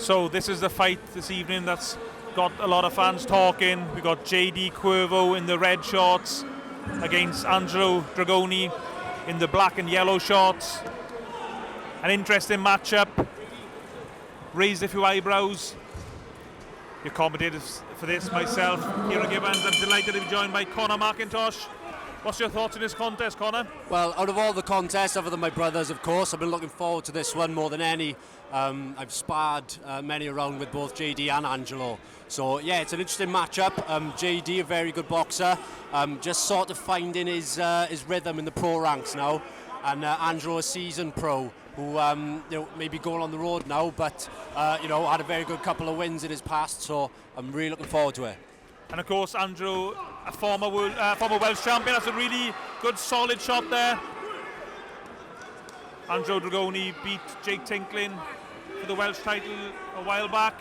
So this is the fight this evening that's got a lot of fans talking. We got JD Cuervo in the red shorts against Angelo Dragone in the black and yellow shorts. An interesting matchup. Raised a few eyebrows. Your commentators for this, myself, Kieran Gibbons. I'm delighted to be joined by Conor McIntosh. What's your thoughts on this contest, Conor? Well, out of all the contests, other than my brothers, of course, I've been looking forward to this one more than any. I've sparred many around with both JD and Angelo. So, yeah, it's an interesting matchup. JD, a very good boxer, just sort of finding his rhythm in the pro ranks now. And Angelo, a seasoned pro, who maybe going on the road now, but had a very good couple of wins in his past. So I'm really looking forward to it. And of course, Angelo, a former Welsh champion, has a really good, solid shot there. Angelo Dragone beat Jake Tinkling for the Welsh title a while back.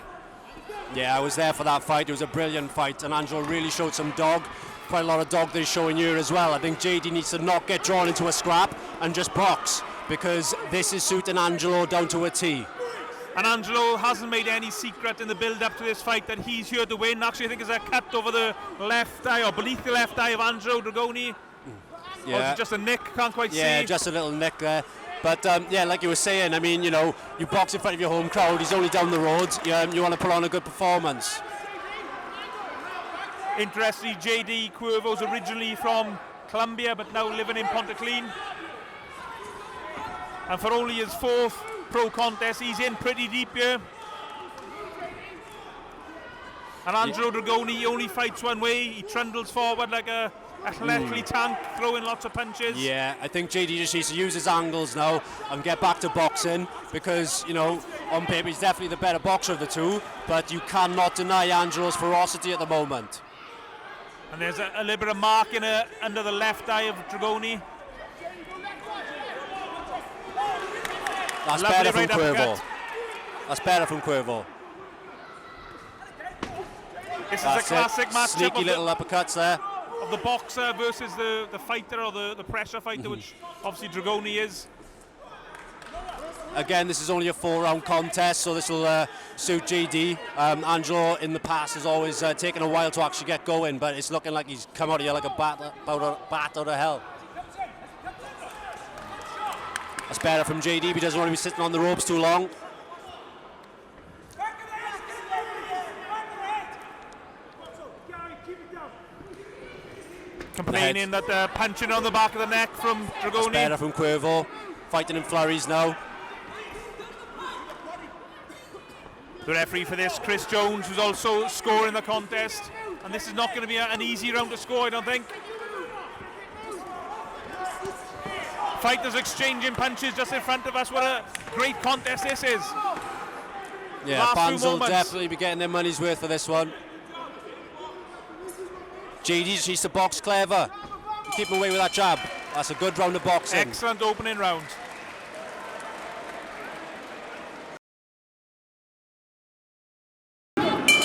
Yeah, I was there for that fight. It was a brilliant fight, and Angelo really showed some dog. Quite a lot of dog they're showing here as well. I think JD needs to not get drawn into a scrap and just box, because this is suiting Angelo down to a T. And Angelo hasn't made any secret in the build-up to this fight that he's here to win. Actually, I think there's a cut over the left eye, or beneath the left eye of Angelo Dragone. Yeah. Or is it just a nick? Can't quite see. Yeah, just a little nick there. But yeah, like you were saying, I mean, you box in front of your home crowd. He's only down the road. You want to put on a good performance. Interestingly, JD Cuervo's originally from Colombia, but now living in Pontyclun. And for only his fourth pro contest, he's in pretty deep here. And Angelo Dragone, he only fights one way. He trundles forward like a athletically tank, throwing lots of punches. Yeah, I think JD just needs to use his angles now and get back to boxing, because, on paper he's definitely the better boxer of the two, but you cannot deny Angelo's ferocity at the moment. And there's a little bit of marking under the left eye of Dragone. That's better from Cuervo. That's better from Cuervo. This is a classic matchup. Sneaky little uppercuts there. Of the boxer versus the fighter, or the pressure fighter, which obviously Dragone is. Again, this is only a 4-round contest, so this will suit JD. Angelo in the past has always taken a while to actually get going, but it's looking like he's come out of here like a bat out of hell. That's better from JD. He doesn't want to be sitting on the ropes too long. Complaining that they're punching on the back of the neck from Dragone. That's better from Cuervo. Fighting in flurries now. The referee for this, Chris Jones, who's also scoring the contest. And this is not going to be an easy round to score, I don't think. Fighters exchanging punches just in front of us. What a great contest this is. Yeah, fans will definitely be getting their money's worth for this one. JD just needs to box clever. Keep him away with that jab. That's a good round of boxing. Excellent opening round.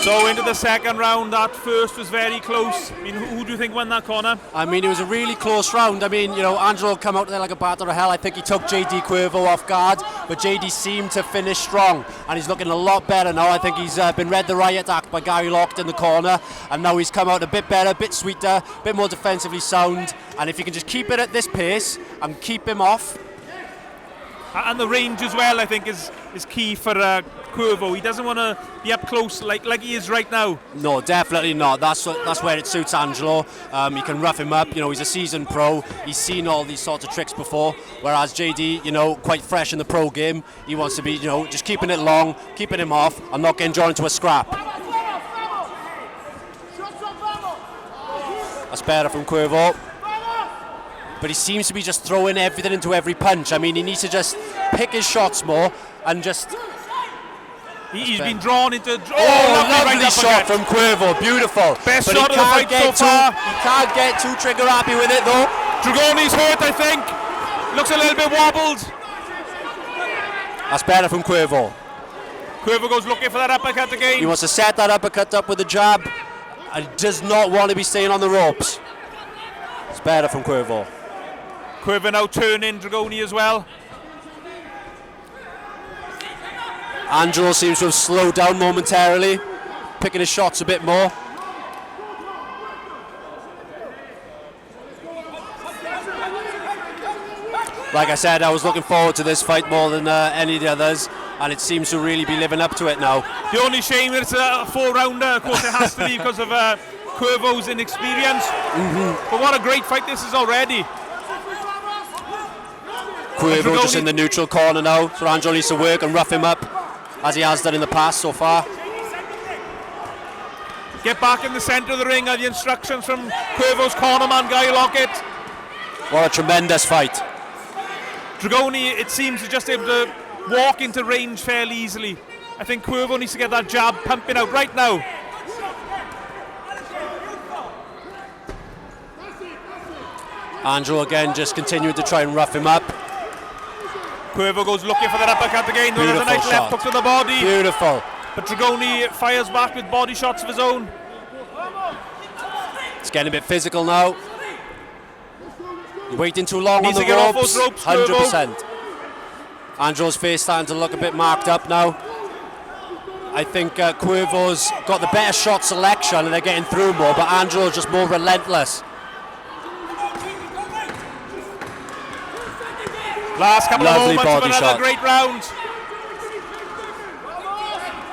So into the second round. That first was very close. I mean, who do you think won that corner? I mean, it was a really close round. I mean, Angelo come out there like a bat out of hell. I think he took JD Cuervo off guard, but JD seemed to finish strong, and he's looking a lot better now. I think he's been read the riot act by Gary Locked in the corner, and now he's come out a bit better, a bit sweeter, a bit more defensively sound. And if you can just keep it at this pace and keep him off. And the range as well, I think, is key for Cuervo. He doesn't want to be up close like he is right now. No, definitely not. That's where it suits Angelo. He can rough him up. He's a seasoned pro. He's seen all these sorts of tricks before. Whereas JD, quite fresh in the pro game. He wants to be, just keeping it long, keeping him off, and not getting drawn into a scrap. That's better from Cuervo. But he seems to be just throwing everything into every punch. I mean, he needs to just pick his shots more and just... He's been drawn into... lovely shot from Cuervo, beautiful. Best shot of the fight so far. He can't get too trigger happy with it though. Dragone's hurt, I think. Looks a little bit wobbled. That's better from Cuervo. Cuervo goes looking for that uppercut again. He wants to set that uppercut up with a jab, and does not want to be staying on the ropes. It's better from Cuervo. Cuervo now turning Dragone as well. Angelo seems to have slowed down momentarily, picking his shots a bit more. Like I said, I was looking forward to this fight more than any of the others, and it seems to really be living up to it now. The only shame that it's a 4-rounder, of course it has to be because of Cuervo's inexperience. But what a great fight this is already. Cuervo just in the neutral corner now, so Angelo needs to work and rough him up, as he has done in the past so far. Get back in the centre of the ring are the instructions from Cuervo's cornerman, Guy Lockett. What a tremendous fight. Dragone, it seems, is just able to walk into range fairly easily. I think Cuervo needs to get that jab pumping out right now. Angelo again just continuing to try and rough him up. Cuervo goes looking for that uppercut again. There's a nice shot. left hook to the body. Beautiful. But Dragone fires back with body shots of his own. It's getting a bit physical now. You're waiting too long Needs on to the get off ropes. those ropes, 100%. Angelo's face starting to look a bit marked up now. I think Cuervo's got the better shot selection and they're getting through more, but Angelo's just more relentless. Last couple Lovely of moments of body another shot. great round.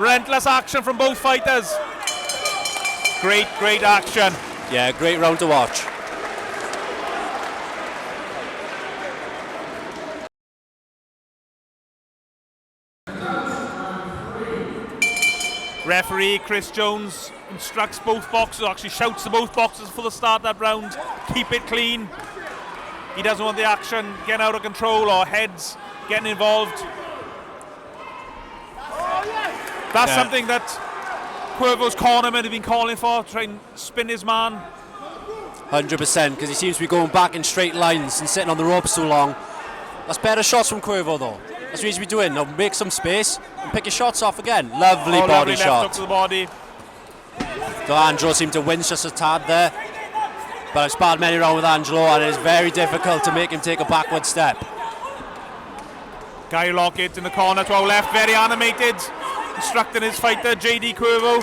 Relentless action from both fighters. Great action. Yeah, great round to watch. Referee Chris Jones instructs both boxers, actually shouts to both boxers for the start of that round, keep it clean. He doesn't want the action getting out of control or heads getting involved. That's something that Cuervo's cornermen have been calling for, try and spin his man. 100%, because he seems to be going back in straight lines and sitting on the ropes too long. That's better shots from Cuervo though. That's what he needs to be doing. Now make some space and pick your shots off again. Lovely body lovely shot. left hook to the body. So Angelo seemed to wince just a tad there. But I've sparred many rounds with Angelo and it is very difficult to make him take a backward step. Guy Lockett in the corner to our left, very animated, instructing his fighter JD Cuervo.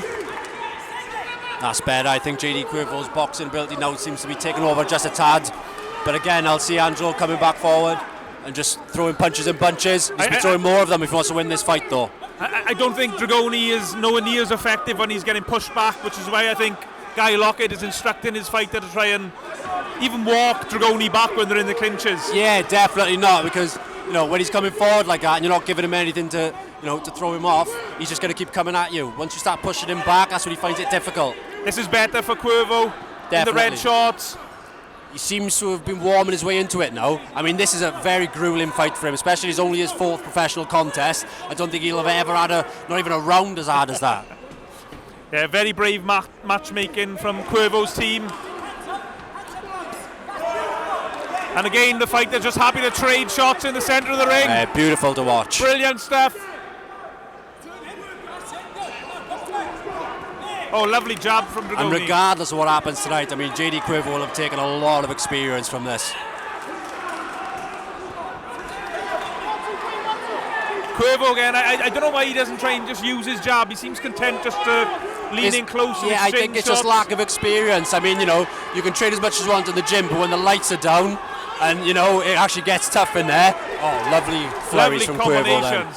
That's better. I think JD Cuervo's boxing ability now seems to be taking over just a tad. But again, I'll see Angelo coming back forward and just throwing punches and bunches. He's been throwing more of them if he wants to win this fight though. I don't think Dragone is nowhere near as effective when he's getting pushed back, which is why I think Guy Lockett is instructing his fighter to try and even walk Dragone back when they're in the clinches. Yeah, definitely not, because you know when he's coming forward like that and you're not giving him anything to to throw him off, he's just going to keep coming at you. Once you start pushing him back, that's when he finds it difficult. This is better for Cuervo in the red shorts. He seems to have been warming his way into it now. I mean, this is a very grueling fight for him, especially it's only his 4th professional contest. I don't think he'll have ever had not even a round as hard as that. Yeah, very brave matchmaking from Cuervo's team. And again, the fighter's just happy to trade shots in the centre of the ring. Beautiful to watch. Brilliant stuff. Oh, lovely jab from Dragone. And regardless of what happens tonight, I mean, JD Cuervo will have taken a lot of experience from this. Cuervo again, I don't know why he doesn't try and just use his jab. He seems content just to lean in close and I think it's just lack of experience. I mean, you can train as much as you want in the gym, but when the lights are down and, it actually gets tough in there. Oh, lovely flurries from Cuervo then.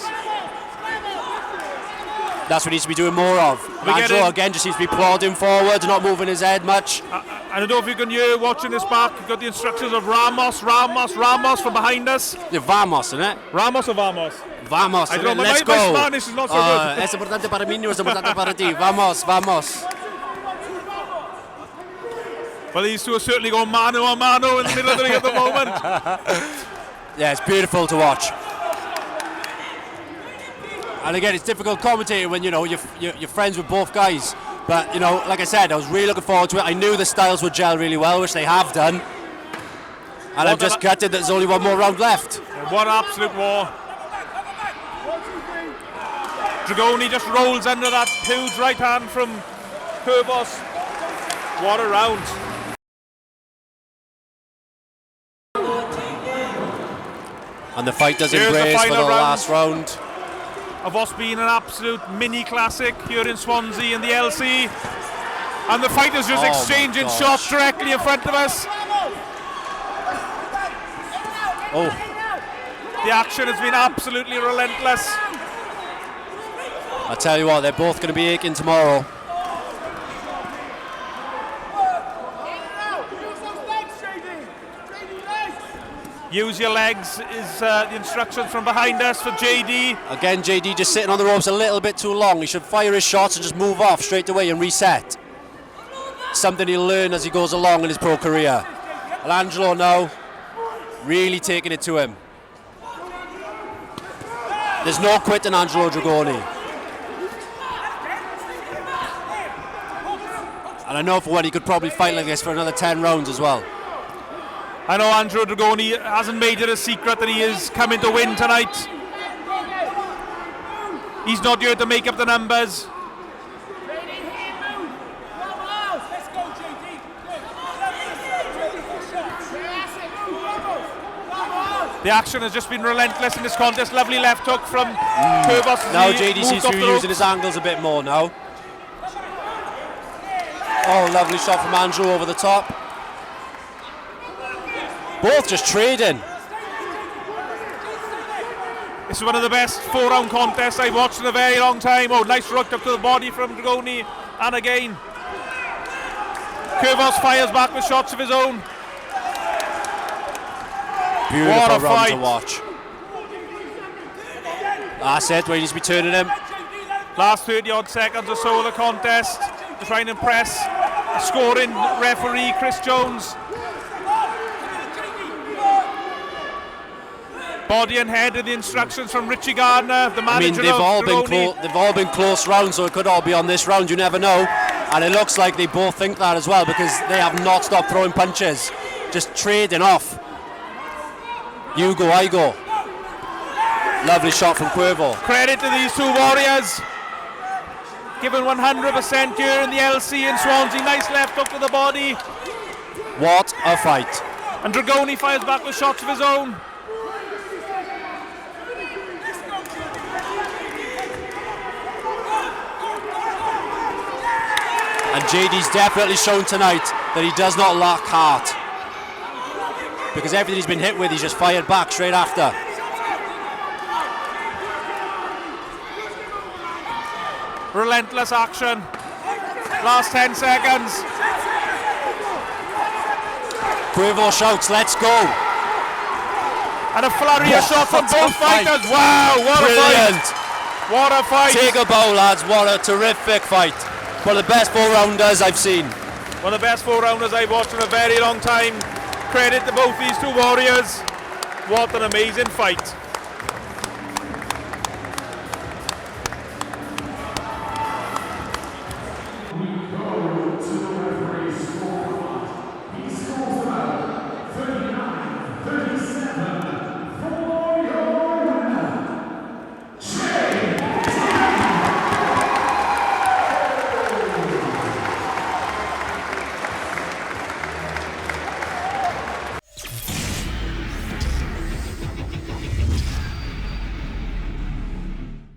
That's what he needs to be doing more of. Angelo again just seems to be plodding forward, not moving his head much. I don't know if you can hear watching this back. You've got the instructions of Ramos from behind us. Yeah, Vamos, isn't it? Ramos or Vamos? Vamos, I don't know, let's go. My Spanish is not so good. Es importante para mí, no es importante para ti. Vamos, vamos. Well, these two are certainly going mano a mano in the middle of the ring at the moment. Yeah, it's beautiful to watch. And again, it's difficult commentating when you're friends with both guys. But like I said, I was really looking forward to it. I knew the styles would gel really well, which they have done. And I'm just gutted that there's only one more round left. What absolute war! Dragone just rolls under that huge right hand from Cuervo. What a round! And the fight does embrace for the last round. of what's been an absolute mini classic here in Swansea in the LC. And the fighters just exchanging shots directly in front of us. Oh. The action has been absolutely relentless. I tell you what, they're both going to be aching tomorrow. Use your legs is the instructions from behind us for JD. Again, JD just sitting on the ropes a little bit too long. He should fire his shots and just move off straight away and reset. Something he'll learn as he goes along in his pro career. And Angelo now really taking it to him. There's no quitting Angelo Dragone. And I know for one he could probably fight like this for another 10 rounds as well. I know Angelo Dragone hasn't made it a secret that he is coming to win tonight. He's not here to make up the numbers. The action has just been relentless in this contest. Lovely left hook from Cuervo. Now JD seems to be using his angles a bit more now. Oh, lovely shot from Angelo over the top. Both just trading. This is one of the best 4-round contests I've watched in a very long time. Oh, nice rook up to the body from Dragone. And again, Cuervo fires back with shots of his own. Beautiful round to watch. That's it, where he needs to be turning him. Last 30 odd seconds or so of the contest to try and impress the scoring referee Chris Jones. Body and head are the instructions from Richie Gardner, the manager. I mean, they've all been close rounds, so it could all be on this round, you never know. And it looks like they both think that as well, because they have not stopped throwing punches, just trading off. You go, I go. Lovely shot from Cuervo. Credit to these two warriors. Given 100% here in the LC in Swansea. Nice left hook to the body. What a fight. And Dragone fires back with shots of his own. And JD's definitely shown tonight that he does not lack heart. Because everything he's been hit with, he's just fired back straight after. Relentless action. Last 10 seconds. Cuervo shouts, let's go. And a flurry of shots from both fighters. Wow, what Brilliant. a fight. What a fight. Take a bow, lads. What a terrific fight. One of the best 4-rounders I've seen. One of the best 4-rounders I've watched in a very long time. Credit to both these two warriors. What an amazing fight.